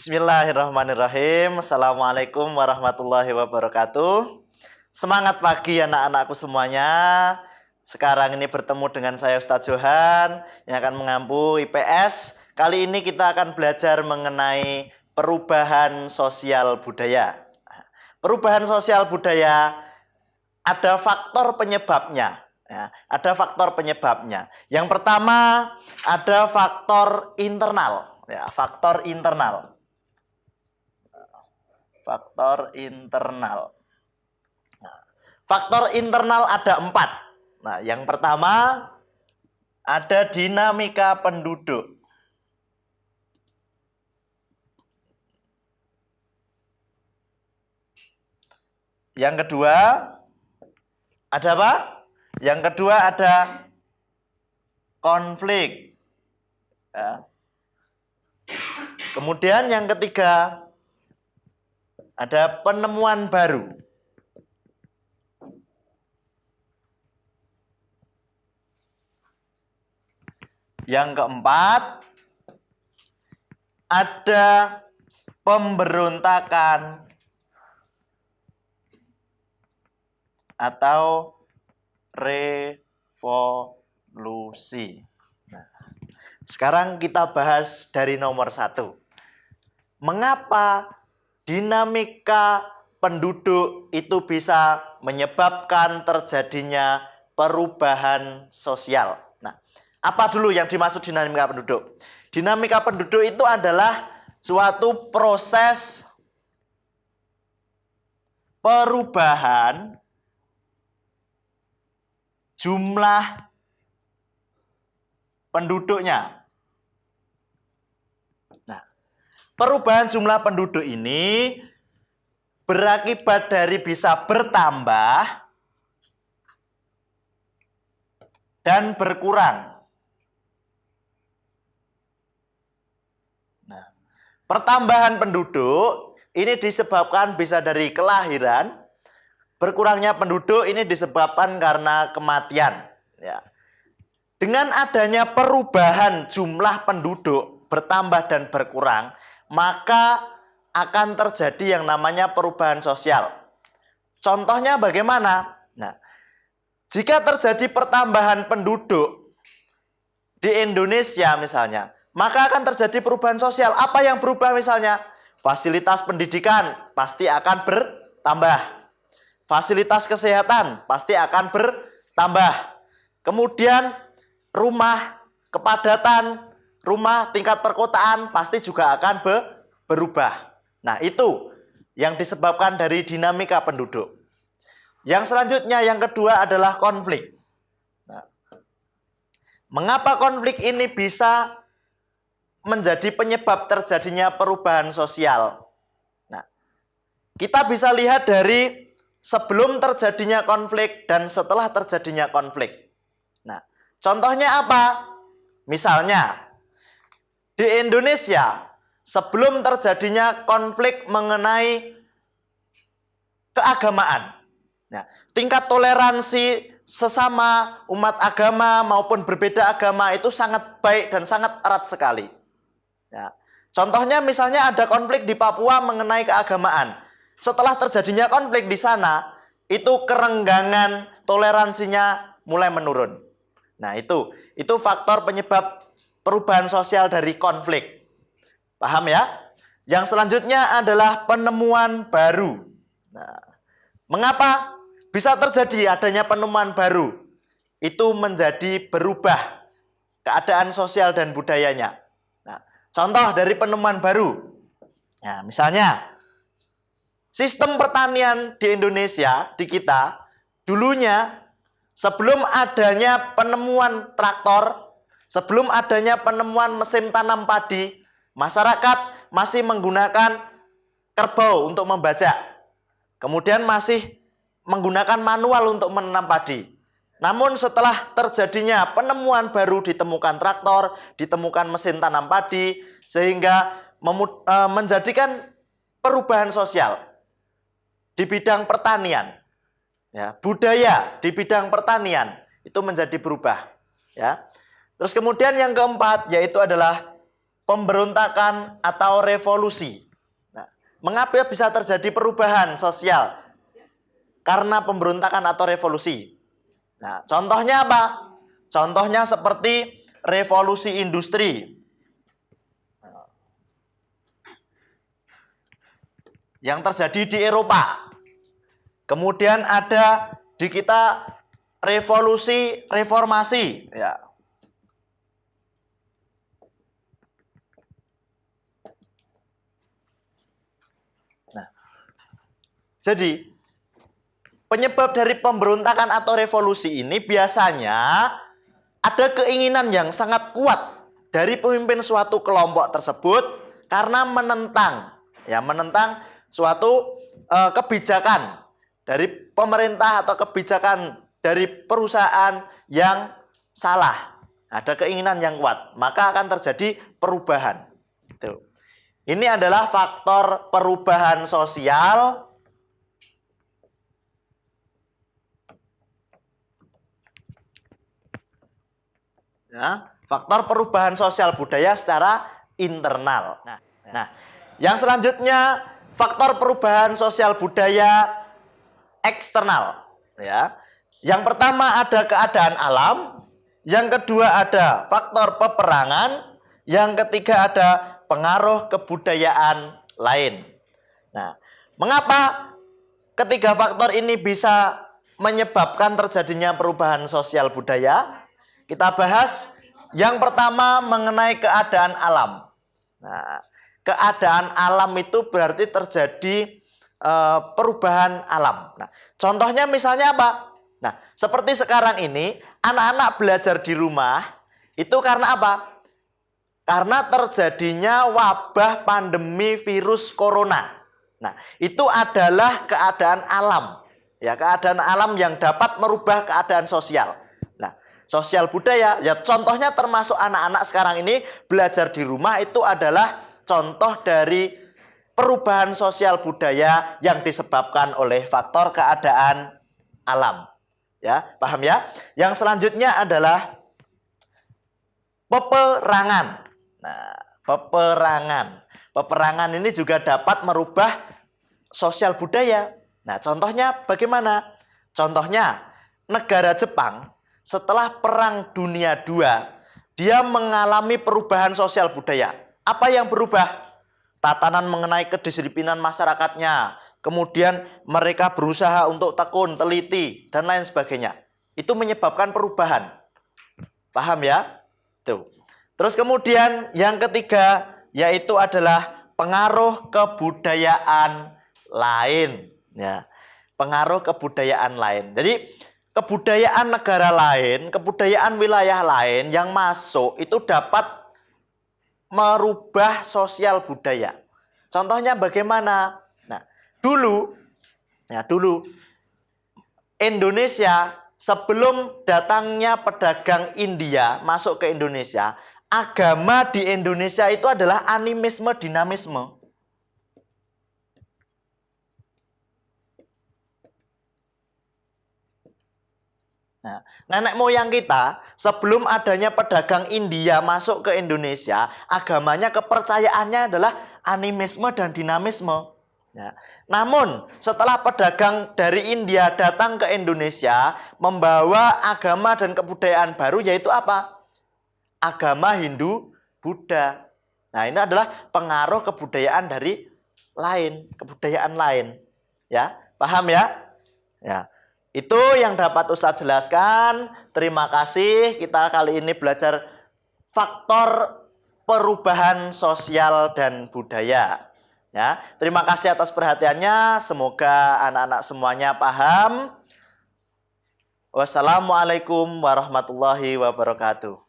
Bismillahirrahmanirrahim. Assalamualaikum warahmatullahi wabarakatuh. Semangat pagi anak-anakku semuanya. Sekarang ini bertemu dengan saya Ustadz Johan yang akan mengampu IPS. Kali ini kita akan belajar mengenai perubahan sosial budaya. Perubahan sosial budaya ada faktor penyebabnya. Ya, ada faktor penyebabnya. Yang pertama ada faktor internal. Ya, faktor internal. Faktor internal. Nah, faktor internal ada 4. Nah, yang pertama ada dinamika penduduk. Yang kedua ada apa? Yang kedua ada konflik. Ya. Kemudian yang ketiga ada penemuan baru. Yang keempat ada pemberontakan atau revolusi. Nah, sekarang kita bahas dari nomor 1. Mengapa dinamika penduduk itu bisa menyebabkan terjadinya perubahan sosial? Nah, apa dulu yang dimaksud dinamika penduduk? Dinamika penduduk itu adalah suatu proses perubahan jumlah penduduknya. Perubahan jumlah penduduk ini berakibat dari bisa bertambah dan berkurang. Nah, pertambahan penduduk ini disebabkan bisa dari kelahiran, berkurangnya penduduk ini disebabkan karena kematian. Ya. Dengan adanya perubahan jumlah penduduk bertambah dan berkurang, maka akan terjadi yang namanya perubahan sosial. Contohnya bagaimana? Nah, jika terjadi pertambahan penduduk di Indonesia misalnya, maka akan terjadi perubahan sosial. Apa yang berubah misalnya? Fasilitas pendidikan pasti akan bertambah. Fasilitas kesehatan pasti akan bertambah. Kemudian rumah, kepadatan, rumah tingkat perkotaan pasti juga akan berubah. Nah, itu yang disebabkan dari dinamika penduduk. Yang selanjutnya, yang kedua adalah konflik. Nah, mengapa konflik ini bisa menjadi penyebab terjadinya perubahan sosial? Nah, kita bisa lihat dari sebelum terjadinya konflik dan setelah terjadinya konflik. Nah, contohnya apa? Misalnya, di Indonesia, sebelum terjadinya konflik mengenai keagamaan, nah, tingkat toleransi sesama umat agama maupun berbeda agama itu sangat baik dan sangat erat sekali. Ya. Contohnya misalnya ada konflik di Papua mengenai keagamaan. Setelah terjadinya konflik di sana, itu kerenggangan toleransinya mulai menurun. Nah, itu faktor penyebab perubahan sosial dari konflik. Paham ya? Yang selanjutnya adalah penemuan baru. Nah, mengapa bisa terjadi adanya penemuan baru? Itu menjadi berubah keadaan sosial dan budayanya. Nah, contoh dari penemuan baru. Nah, misalnya sistem pertanian di Indonesia, di kita, dulunya sebelum adanya penemuan traktor, sebelum adanya penemuan mesin tanam padi, masyarakat masih menggunakan kerbau untuk membajak. Kemudian masih menggunakan manual untuk menanam padi. Namun setelah terjadinya penemuan baru, ditemukan traktor, ditemukan mesin tanam padi, sehingga menjadikan perubahan sosial di bidang pertanian. Ya, budaya di bidang pertanian itu menjadi berubah. Ya. Terus kemudian yang keempat yaitu adalah pemberontakan atau revolusi. Nah, mengapa bisa terjadi perubahan sosial? Karena pemberontakan atau revolusi. Nah, contohnya apa? Contohnya seperti revolusi industri yang terjadi di Eropa. Kemudian ada di kita revolusi reformasi, ya. Nah, jadi penyebab dari pemberontakan atau revolusi ini biasanya ada keinginan yang sangat kuat dari pemimpin suatu kelompok tersebut karena menentang suatu kebijakan dari pemerintah atau kebijakan dari perusahaan yang salah. Ada keinginan yang kuat, maka akan terjadi perubahan. Ini adalah faktor perubahan sosial ya, faktor perubahan sosial budaya secara internal. Nah, yang selanjutnya faktor perubahan sosial budaya eksternal. Ya, yang pertama ada keadaan alam, yang kedua ada faktor peperangan, yang ketiga ada pengaruh kebudayaan lain. Nah, mengapa ketiga faktor ini bisa menyebabkan terjadinya perubahan sosial budaya? Kita bahas yang pertama mengenai keadaan alam. Nah, keadaan alam itu berarti terjadi perubahan alam. Nah, contohnya misalnya apa? Nah, seperti sekarang ini anak-anak belajar di rumah itu karena apa? Karena terjadinya wabah pandemi virus corona. Nah, itu adalah keadaan alam. Ya, keadaan alam yang dapat merubah keadaan sosial. Nah, sosial budaya, ya contohnya termasuk anak-anak sekarang ini belajar di rumah itu adalah contoh dari perubahan sosial budaya yang disebabkan oleh faktor keadaan alam. Ya, paham ya? Yang selanjutnya adalah peperangan. Nah, peperangan. Peperangan ini juga dapat merubah sosial budaya. Nah, contohnya bagaimana? Contohnya, negara Jepang setelah Perang Dunia II, dia mengalami perubahan sosial budaya. Apa yang berubah? Tatanan mengenai kedisiplinan masyarakatnya. Kemudian mereka berusaha untuk tekun, teliti, dan lain sebagainya. Itu menyebabkan perubahan. Paham ya? Tuh. Terus kemudian yang ketiga, yaitu adalah pengaruh kebudayaan lain. Ya, pengaruh kebudayaan lain. Jadi kebudayaan negara lain, kebudayaan wilayah lain yang masuk itu dapat merubah sosial budaya. Contohnya bagaimana? Nah, dulu Indonesia sebelum datangnya pedagang India masuk ke Indonesia, agama di Indonesia itu adalah animisme, dinamisme. Nah, nenek moyang kita sebelum adanya pedagang India masuk ke Indonesia, agamanya, kepercayaannya adalah animisme dan dinamisme. Ya. Namun setelah pedagang dari India datang ke Indonesia membawa agama dan kebudayaan baru, yaitu apa? Agama Hindu, Buddha. Nah, ini adalah pengaruh kebudayaan dari lain, kebudayaan lain. Ya, paham ya? Ya. Itu yang dapat Ustadz jelaskan. Terima kasih. Kita kali ini belajar faktor perubahan sosial dan budaya. Ya, terima kasih atas perhatiannya. Semoga anak-anak semuanya paham. Wassalamualaikum warahmatullahi wabarakatuh.